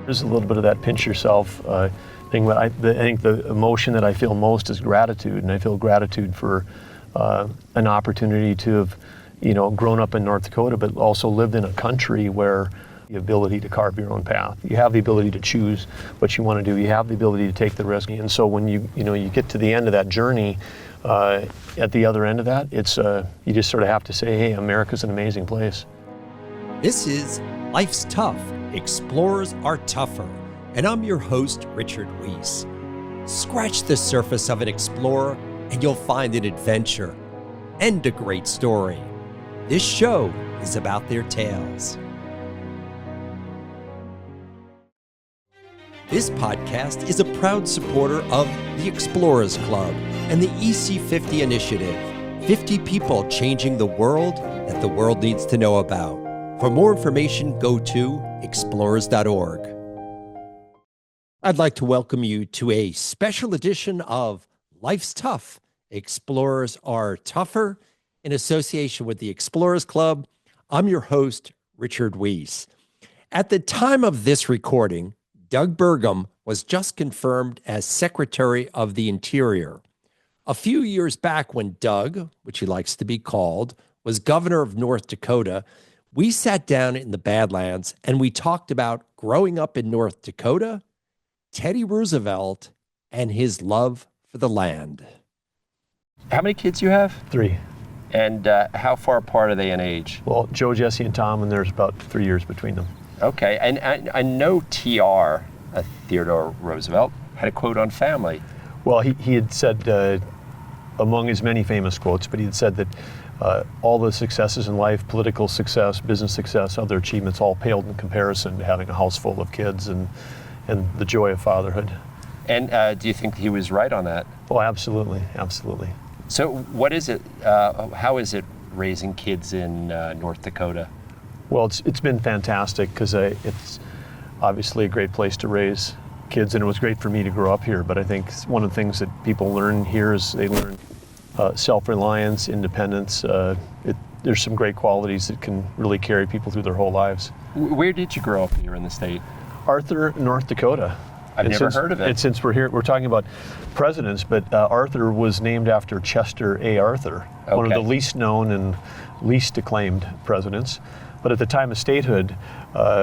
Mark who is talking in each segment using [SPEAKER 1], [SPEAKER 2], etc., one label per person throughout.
[SPEAKER 1] There's a little bit of that pinch yourself thing, but I think the emotion that I feel most is gratitude, and I feel gratitude for an opportunity to have, grown up in North Dakota, but also lived in a country where the ability to carve your own path. You have the ability to choose what you want to do. You have the ability to take the risk. And so when you get to the end of that journey, at the other end of that, it's you just sort of have to say, hey, America's an amazing place.
[SPEAKER 2] This is Life's Tough, Explorers Are Tougher, and I'm your host, Richard Wiese. Scratch the surface of an explorer and you'll find an adventure and a great story. This show is about their tales. This podcast is a proud supporter of the Explorers Club and the EC50 Initiative, 50 people changing the world that the world needs to know about. For more information, go to explorers.org. I'd like to welcome you to a special edition of Life's Tough, Explorers Are Tougher, in association with the Explorers Club. I'm your host, Richard Wiese. At the time of this recording, Doug Burgum was just confirmed as Secretary of the Interior. A few years back when Doug, which he likes to be called, was Governor of North Dakota, we sat down in the Badlands and we talked about growing up in North Dakota, Teddy Roosevelt, and his love for the land.
[SPEAKER 3] How many kids you have?
[SPEAKER 1] 3.
[SPEAKER 3] And how far apart are they in age?
[SPEAKER 1] Well, Joe, Jesse, and Tom, and there's about 3 years between them.
[SPEAKER 3] Okay, and I know TR, Theodore Roosevelt, had a quote on family.
[SPEAKER 1] Well, he had said, among his many famous quotes, but he had said that all the successes in life, political success, business success, other achievements, all paled in comparison to having a house full of kids and the joy of fatherhood.
[SPEAKER 3] And do you think he was right on that?
[SPEAKER 1] Oh, absolutely, absolutely.
[SPEAKER 3] So what is it, how is it raising kids in North Dakota?
[SPEAKER 1] Well, it's been fantastic because it's obviously a great place to raise kids, and it was great for me to grow up here. But I think one of the things that people learn here is they learn self-reliance, independence. There's some great qualities that can really carry people through their whole lives.
[SPEAKER 3] Where did you grow up here in the state?
[SPEAKER 1] Arthur, North Dakota.
[SPEAKER 3] I've never heard of it.
[SPEAKER 1] And since we're here, we're talking about presidents, but Arthur was named after Chester A. Arthur,
[SPEAKER 3] okay.
[SPEAKER 1] One of the least known and least acclaimed presidents. But at the time of statehood,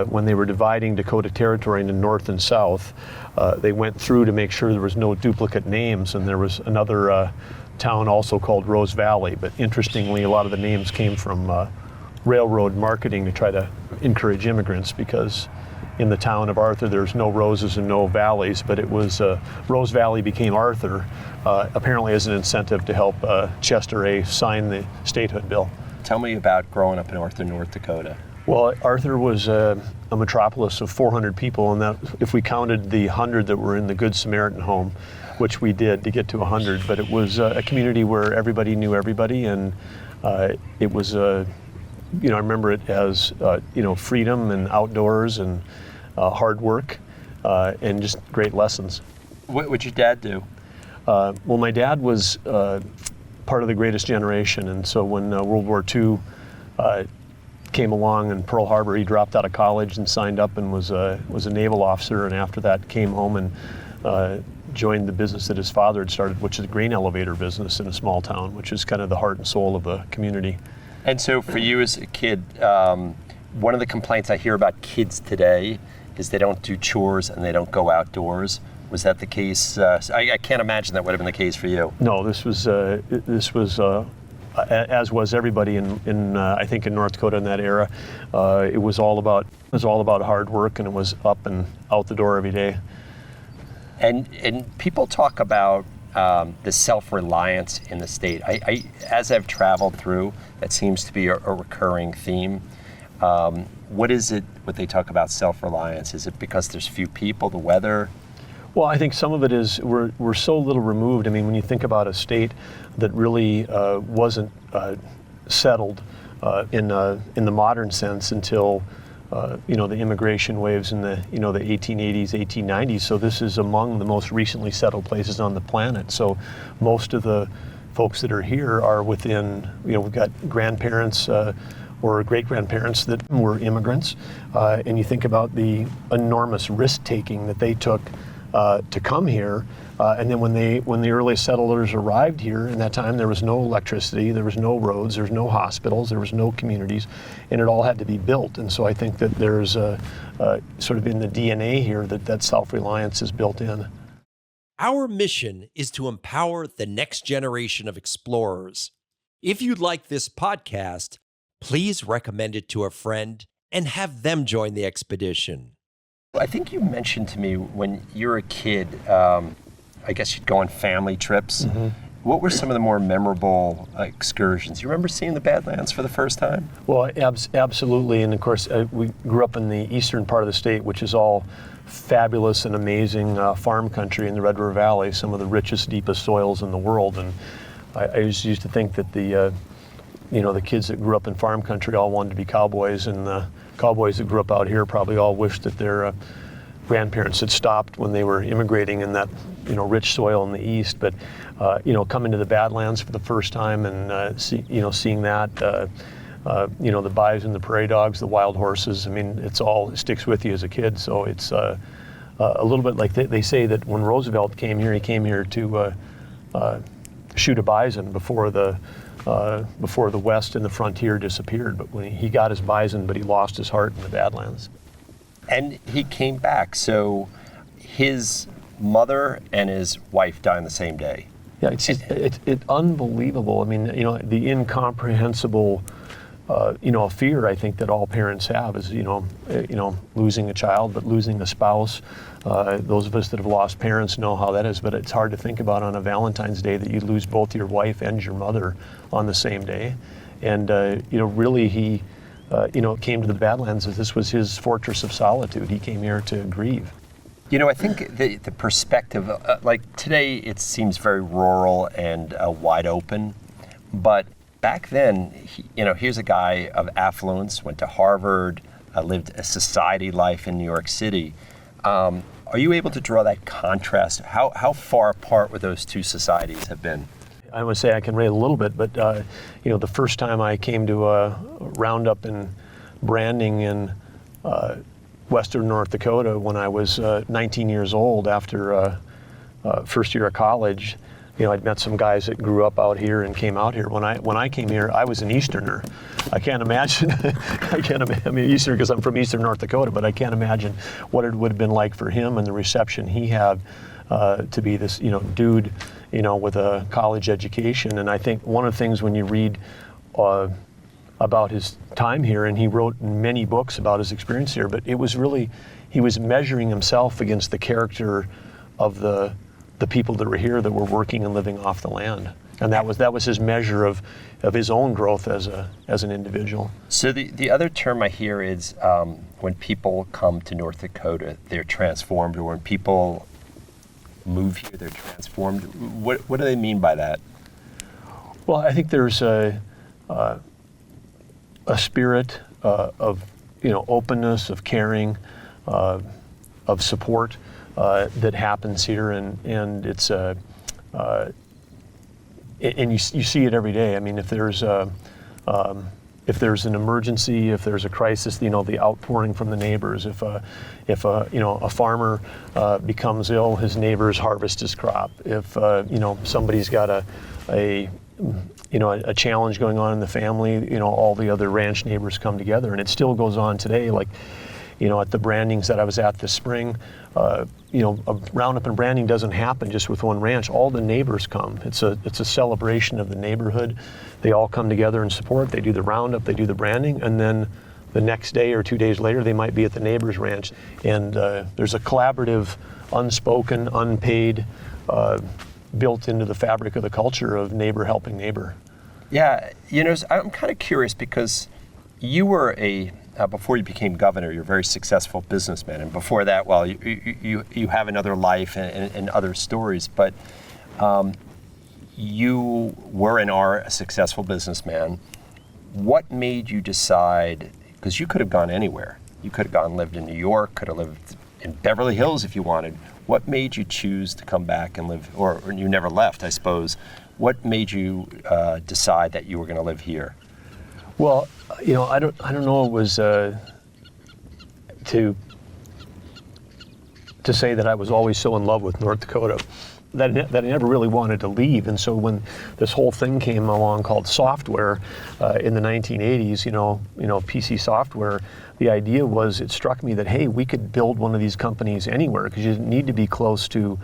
[SPEAKER 1] when they were dividing Dakota Territory into North and South, they went through to make sure there was no duplicate names, and there was another town also called Rose Valley. But interestingly, a lot of the names came from railroad marketing to try to encourage immigrants, because in the town of Arthur there's no roses and no valleys, but it was Rose Valley became Arthur, apparently as an incentive to help Chester A. sign the statehood bill.
[SPEAKER 3] Tell me about growing up in Arthur, North Dakota.
[SPEAKER 1] Well, Arthur was a metropolis of 400 people, and that if we counted the 100 that were in the Good Samaritan home, which we did to get to 100, but it was a community where everybody knew everybody, and it was I remember it as freedom and outdoors and hard work and just great lessons.
[SPEAKER 3] What would your dad do?
[SPEAKER 1] Well, my dad was part of the greatest generation, and so when World War II came along in Pearl Harbor, he dropped out of college and signed up and was a naval officer, and after that came home and joined the business that his father had started, which is a grain elevator business in a small town, which is kind of the heart and soul of the community. And
[SPEAKER 3] so for you as a kid, one of the complaints I hear about kids today is they don't do chores and they don't go outdoors. Was that the case? I can't imagine that would have been the case for you.
[SPEAKER 1] No, this was as was everybody in I think in North Dakota in that era. It was all about hard work, and it was up and out the door every day.
[SPEAKER 3] And people talk about the self-reliance in the state. I as I've traveled through, that seems to be a recurring theme. What is it? What they talk about self-reliance? Is it because there's few people, the weather?
[SPEAKER 1] Well, I think some of it is we're so little removed. I mean, when you think about a state that really wasn't settled in the modern sense until the immigration waves in the the 1880s, 1890s. So this is among the most recently settled places on the planet. So most of the folks that are here are within, we've got grandparents or great-grandparents that were immigrants, and you think about the enormous risk-taking that they took to come here, and then when the early settlers arrived here, in that time there was no electricity, there was no roads, there was no hospitals, there was no communities, and it all had to be built. And so I think that there's sort of in the DNA here that self-reliance is built in.
[SPEAKER 2] Our mission is to empower the next generation of explorers. If you like this podcast, please recommend it to a friend and have them join the expedition.
[SPEAKER 3] I think you mentioned to me when you were a kid, I guess you'd go on family trips. Mm-hmm. What were some of the more memorable excursions? You remember seeing the Badlands for the first time?
[SPEAKER 1] Well, absolutely. And of course, we grew up in the eastern part of the state, which is all fabulous and amazing farm country in the Red River Valley, some of the richest, deepest soils in the world. And I used to think that the kids that grew up in farm country all wanted to be cowboys, and the cowboys that grew up out here probably all wished that their grandparents had stopped when they were immigrating in that rich soil in the east. But coming to the Badlands for the first time and seeing that, the bison, the prairie dogs, the wild horses, I mean, it sticks with you as a kid. So it's a little bit like they say that when Roosevelt came here, he came here to shoot a bison before the West and the frontier disappeared. But when he got his bison, but he lost his heart in the Badlands.
[SPEAKER 3] And he came back. So his mother and his wife died on the same day.
[SPEAKER 1] Yeah, it's unbelievable. I mean, the incomprehensible fear I think that all parents have is losing a child, but losing a spouse. Those of us that have lost parents know how that is, but it's hard to think about on a Valentine's Day that you lose both your wife and your mother on the same day. And really he came to the Badlands as this was his fortress of solitude. He came here to grieve.
[SPEAKER 3] I think the perspective, like today it seems very rural and wide open, but back then, here's a guy of affluence, went to Harvard, lived a society life in New York City. Are you able to draw that contrast? How far apart would those two societies have been?
[SPEAKER 1] I would say I can relate a little bit, but the first time I came to a roundup in branding in western North Dakota when I was 19 years old after first year of college, I'd met some guys that grew up out here and came out here. When I came here, I was an Easterner. I can't imagine. I'm Easterner because I'm from Eastern North Dakota, but I can't imagine what it would have been like for him and the reception he had to be this, dude, with a college education. And I think one of the things when you read about his time here, and he wrote many books about his experience here, but it was really, he was measuring himself against the character of the people that were here that were working and living off the land. And that was his measure of his own growth as an individual.
[SPEAKER 3] So the other term I hear is when people come to North Dakota, they're transformed, or when people move here, they're transformed. What do they mean by that?
[SPEAKER 1] Well, I think there's a spirit of openness, of caring, of support that happens here, and it's and you see it every day. I mean, if there's an emergency, if there's a crisis, the outpouring from the neighbors. If a farmer becomes ill, his neighbors harvest his crop. If somebody's got a challenge going on in the family, all the other ranch neighbors come together, and it still goes on today. Like, at the brandings that I was at this spring, a roundup and branding doesn't happen just with one ranch. All the neighbors come. It's a celebration of the neighborhood. They all come together and support. They do the roundup, they do the branding, and then the next day or 2 days later, they might be at the neighbor's ranch. And there's a collaborative, unspoken, unpaid, built into the fabric of the culture of neighbor helping neighbor.
[SPEAKER 3] Yeah, I'm kind of curious because you were before you became governor, you're a very successful businessman, and before that, well, you have another life and other stories, but you were and are a successful businessman. What made you decide, because you could have gone anywhere, you could have gone and lived in New York, could have lived in Beverly Hills if you wanted. What made you choose to come back and live, or you never left, I suppose. What made you decide that you were going to live here?
[SPEAKER 1] Well, I don't know. It was to say that I was always so in love with North Dakota that I never really wanted to leave. And so when this whole thing came along called software in the 1980s, PC software, the idea was, it struck me that, hey, we could build one of these companies anywhere, because you didn't need to be close to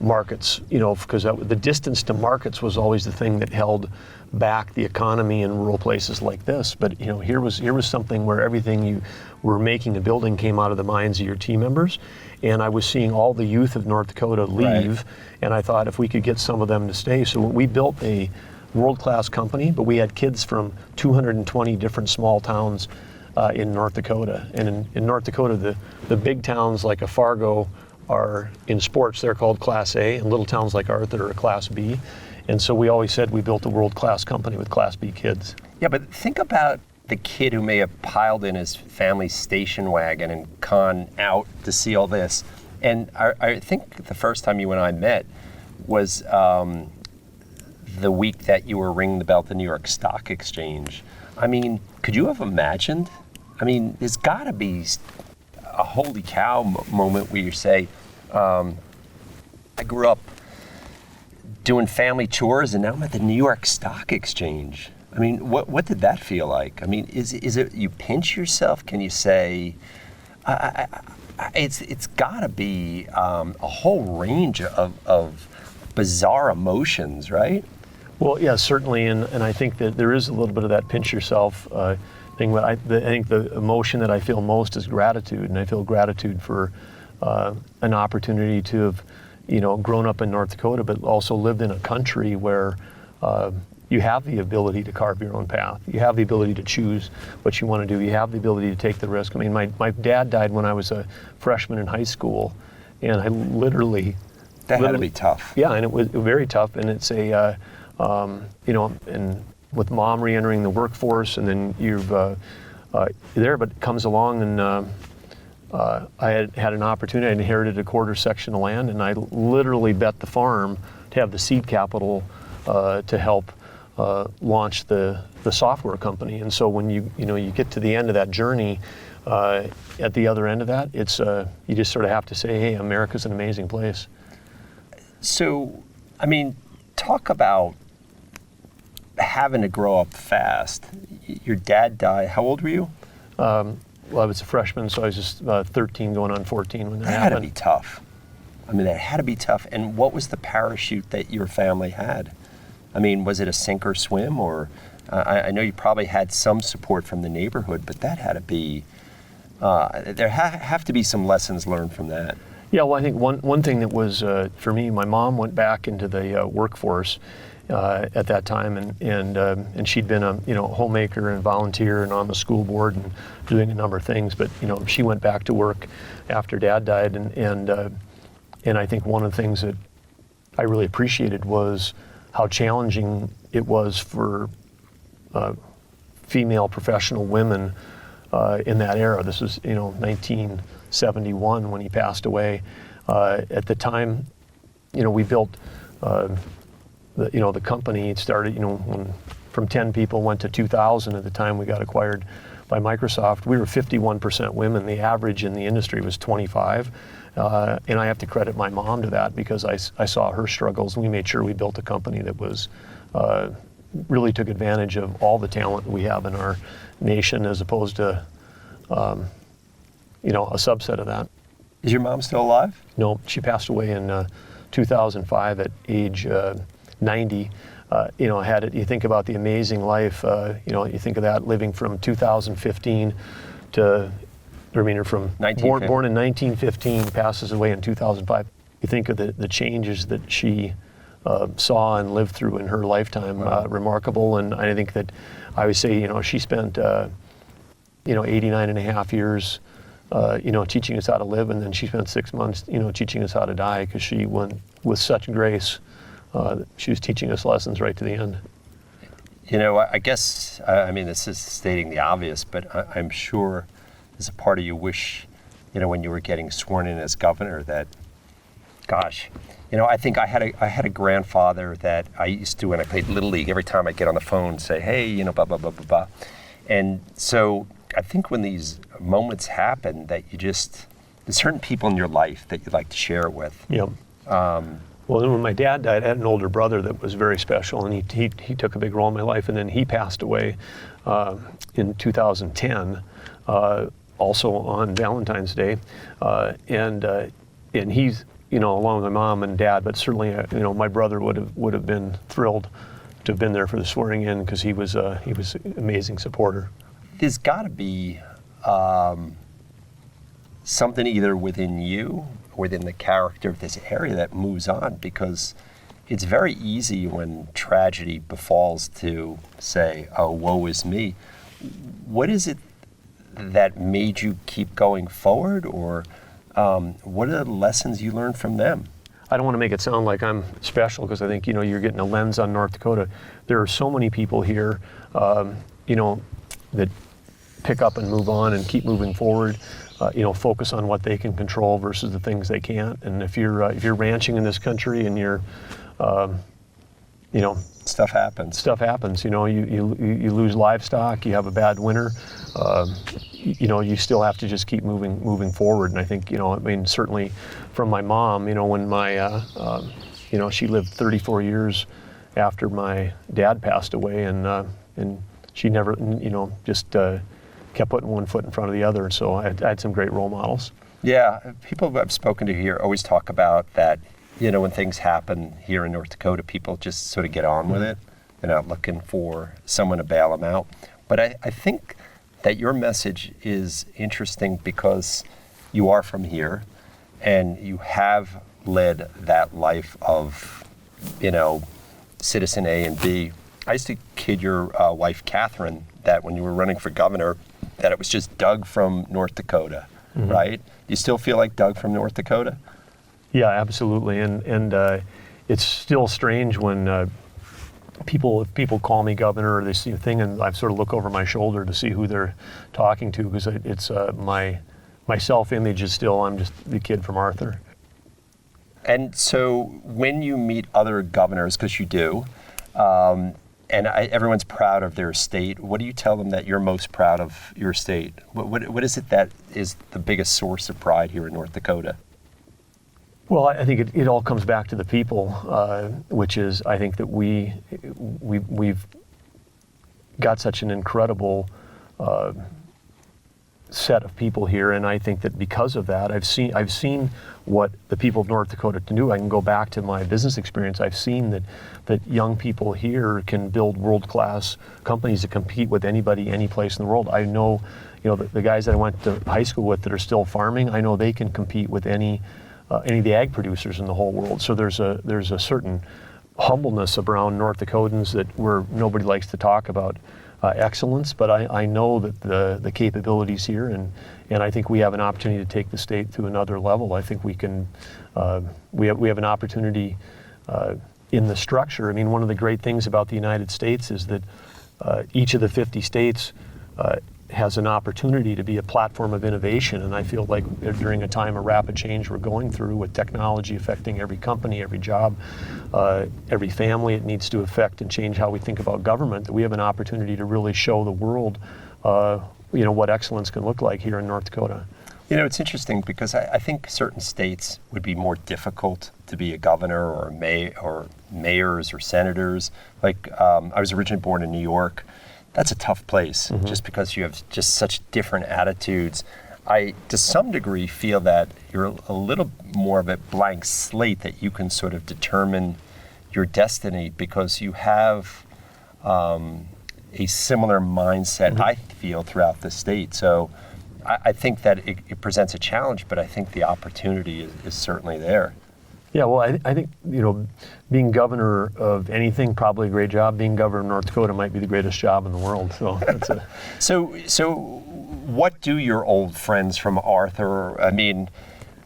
[SPEAKER 1] markets, because the distance to markets was always the thing that held back the economy in rural places like this. But here was something where everything you were making and building came out of the minds of your team members, and I was seeing all the youth of North Dakota leave, and I thought if we could get some of them to stay. So we built a world-class company, but we had kids from 220 different small towns in North Dakota. And in North Dakota, the big towns like a Fargo are in sports, they're called Class A, and little towns like Arthur are Class B. And so we always said we built a world-class company with Class B kids.
[SPEAKER 3] Yeah, but think about the kid who may have piled in his family's station wagon and gone out to see all this. And I think the first time you and I met was the week that you were ringing the bell at the New York Stock Exchange. I mean, could you have imagined? I mean, there's got to be a holy cow moment where you say, I grew up doing family chores and now I'm at the New York Stock Exchange. I mean, what did that feel like? I mean, is it you pinch yourself? Can you say, it's got to be a whole range of bizarre emotions, right?
[SPEAKER 1] Well, yeah, certainly, and I think that there is a little bit of that pinch yourself thing, but I think the emotion that I feel most is gratitude, and I feel gratitude for an opportunity to have, grown up in North Dakota, but also lived in a country where you have the ability to carve your own path. You have the ability to choose what you want to do. You have the ability to take the risk. I mean, my dad died when I was a freshman in high school, and I literally...
[SPEAKER 3] That had to be tough.
[SPEAKER 1] Yeah, and it was very tough, and it's a... and with mom re-entering the workforce, and then you've there, but it comes along, and I had an opportunity. I inherited a quarter section of land, and I literally bet the farm to have the seed capital to help launch the software company. And so when you get to the end of that journey, at the other end of that, it's you just sort of have to say, hey, America's an amazing place.
[SPEAKER 3] So, I mean, talk about having to grow up fast. Your dad died. How old were you?
[SPEAKER 1] Well, I was a freshman, so I was just 13 going on 14 when that happened.
[SPEAKER 3] That had to be tough. I mean, that had to be tough. And what was the parachute that your family had? I mean, was it a sink or swim? Or I know you probably had some support from the neighborhood, but that had to be, there have to be some lessons learned from that.
[SPEAKER 1] Yeah, well, I think one thing that was, for me, my mom went back into the workforce at that time, and she'd been a homemaker and volunteer and on the school board and doing a number of things. But she went back to work after Dad died, and I think one of the things that I really appreciated was how challenging it was for female professional women in that era. This was 1971 when he passed away. At the time, we built. The company started, when from 10 people went to 2,000 at the time we got acquired by Microsoft. We were 51% women. The average in the industry was 25. And I have to credit my mom to that, because I saw her struggles, and we made sure we built a company that was really took advantage of all the talent we have in our nation, as opposed to a subset of that.
[SPEAKER 3] Is your mom still alive?
[SPEAKER 1] No, she passed away in 2005 at age 90. You think about the amazing life, you think of that, living from 2015 to, from born in 1915, passes away in 2005. You think of the changes that she saw and lived through in her lifetime. Wow. Remarkable. And I think that I would say, she spent 89 and a half years teaching us how to live, and then she spent 6 months teaching us how to die, because she went with such grace. She was teaching us lessons right to the end.
[SPEAKER 3] I guess, this is stating the obvious, but I'm sure there's a part of you wish, when you were getting sworn in as governor, that, gosh, I think I had a grandfather that I used to, when I played Little League, every time I get on the phone, say, hey, blah, blah, blah, blah, blah. And so I think when these moments happen that there's certain people in your life that you'd like to share it with.
[SPEAKER 1] Yeah. Well, then when my dad died, I had an older brother that was very special, and he took a big role in my life, and then he passed away in 2010, also on Valentine's Day, and he's, along with my mom and dad, but certainly, my brother would have been thrilled to have been there for the swearing in, because he was an amazing supporter.
[SPEAKER 3] There's got to be something either within you, within the character of this area that moves on, because it's very easy when tragedy befalls to say, oh, woe is me. What is it that made you keep going forward, or what are the lessons you learned from them?
[SPEAKER 1] I don't want to make it sound like I'm special, because I think, you're getting a lens on North Dakota. There are so many people here, that pick up and move on and keep moving forward. Focus on what they can control versus the things they can't. And if you're ranching in this country and you're,
[SPEAKER 3] stuff happens.
[SPEAKER 1] Stuff happens. You lose livestock. You have a bad winter. You still have to just keep moving forward. And I think certainly from my mom. When my she lived 34 years after my dad passed away, and she never just kept putting one foot in front of the other. So I had some great role models.
[SPEAKER 3] Yeah, people I've spoken to here always talk about that, when things happen here in North Dakota, people just sort of get on with it. They're not looking for someone to bail them out. But I think that your message is interesting because you are from here and you have led that life of, citizen A and B. I used to kid your wife, Catherine, that when you were running for governor, that it was just Doug from North Dakota, right? You still feel like Doug from North Dakota?
[SPEAKER 1] Yeah, absolutely. And it's still strange when people call me governor, or they see a thing, and I sort of look over my shoulder to see who they're talking to, because it's my self-image is still, I'm just the kid from Arthur.
[SPEAKER 3] And so when you meet other governors, because you do, everyone's proud of their state, what do you tell them that you're most proud of your state? What is it that is the biggest source of pride here in North Dakota?
[SPEAKER 1] Well, I think it all comes back to the people, which is, I think that we've got such an incredible set of people here, and I think that because of that, I've seen what the people of North Dakota can do. I can go back to my business experience. I've seen that young people here can build world-class companies that compete with anybody, any place in the world. I know, the guys that I went to high school with that are still farming, I know they can compete with any of the ag producers in the whole world. So there's a certain humbleness around North Dakotans where nobody likes to talk about excellence, but I know that the capabilities here, and I think we have an opportunity to take the state to another level. I think we can, we have an opportunity in the structure. I mean, one of the great things about the United States is that each of the 50 states has an opportunity to be a platform of innovation, and I feel like during a time of rapid change we're going through, with technology affecting every company, every job, every family, it needs to affect and change how we think about government, that we have an opportunity to really show the world what excellence can look like here in North Dakota.
[SPEAKER 3] It's interesting because I think certain states would be more difficult to be a governor or mayors or senators. Like I was originally born in New York. That's a tough place, just because you have just such different attitudes. I, to some degree, feel that you're a little more of a blank slate, that you can sort of determine your destiny because you have a similar mindset, I feel, throughout the state. So I think that it presents a challenge, but I think the opportunity is certainly there.
[SPEAKER 1] Yeah, well, I think, being governor of anything, probably a great job. Being governor of North Dakota might be the greatest job in the world. So that's a...
[SPEAKER 3] So what do your old friends from Arthur, I mean,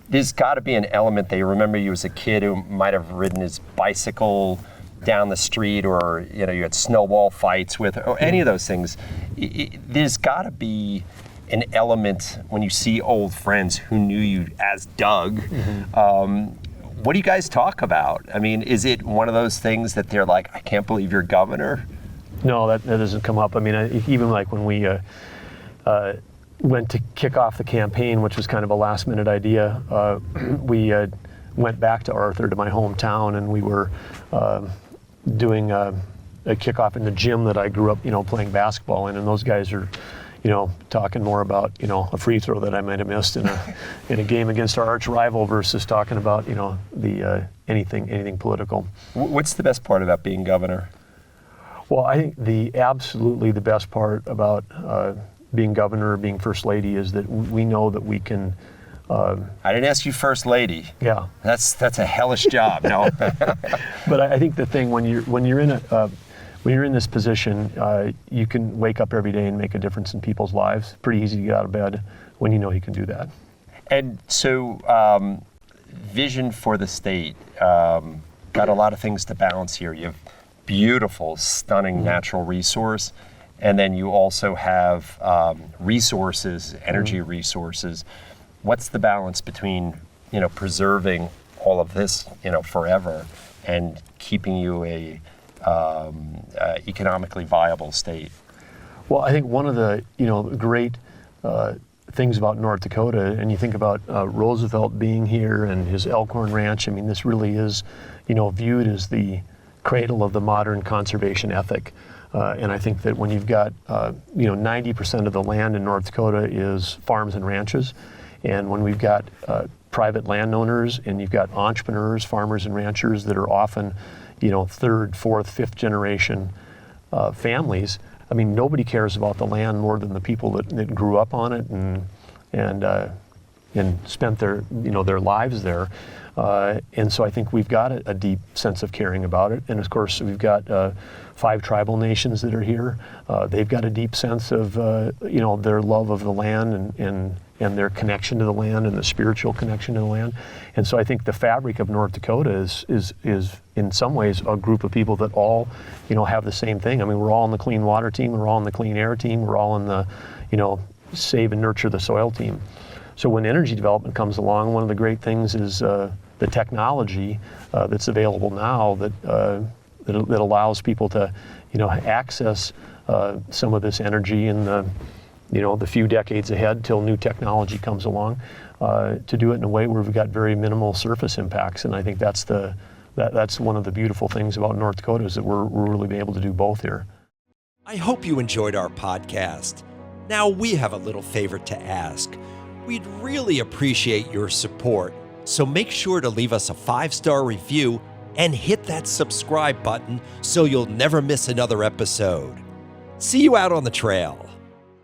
[SPEAKER 3] there's got to be an element, they remember you as a kid who might have ridden his bicycle down the street, or, you had snowball fights with, or any of those things. There's got to be an element when you see old friends who knew you as Doug. What do you guys talk about? I mean, is it one of those things that they're like, I can't believe you're governor?
[SPEAKER 1] No, that doesn't come up. I mean, even like when we went to kick off the campaign, which was kind of a last minute idea, we went back to Arthur, to my hometown, and we were doing a kickoff in the gym that I grew up, playing basketball in, and those guys are, talking more about, a free throw that I might have missed in a game against our arch rival versus talking about, the anything political.
[SPEAKER 3] What's the best part about being governor?
[SPEAKER 1] Well, I think absolutely the best part about being governor or being first lady is that we know that we can.
[SPEAKER 3] I didn't ask you first lady.
[SPEAKER 1] Yeah,
[SPEAKER 3] that's a hellish job, no?
[SPEAKER 1] But I think the thing when you're in this position, you can wake up every day and make a difference in people's lives. Pretty easy to get out of bed when you know you can do that.
[SPEAKER 3] And so, vision for the state, got a lot of things to balance here. You have beautiful, stunning natural resource, and then you also have resources, energy resources. What's the balance between, preserving all of this, forever, and keeping you a economically viable state?
[SPEAKER 1] Well, I think one of the great things about North Dakota, and you think about Roosevelt being here and his Elkhorn Ranch. I mean, this really is, viewed as the cradle of the modern conservation ethic. And I think that when you've got 90% of the land in North Dakota is farms and ranches, and when we've got private landowners and you've got entrepreneurs, farmers and ranchers that are often third, fourth, fifth generation families. I mean, nobody cares about the land more than the people that grew up on it and spent their lives there. And so I think we've got a deep sense of caring about it. And of course, we've got 5 tribal nations that are here. They've got a deep sense of their love of the land and their connection to the land and the spiritual connection to the land. And so I think the fabric of North Dakota is in some ways a group of people that all, have the same thing. I mean, we're all on the clean water team, we're all on the clean air team, we're all in the, save and nurture the soil team. So when energy development comes along, one of the great things is the technology that's available now that allows people to, access some of this energy in the few decades ahead till new technology comes along, to do it in a way where we've got very minimal surface impacts. And I think that's one of the beautiful things about North Dakota is that we're really able to do both here.
[SPEAKER 2] I hope you enjoyed our podcast. Now we have a little favor to ask. We'd really appreciate your support, so make sure to leave us a 5-star review and hit that subscribe button so you'll never miss another episode. See you out on the trail.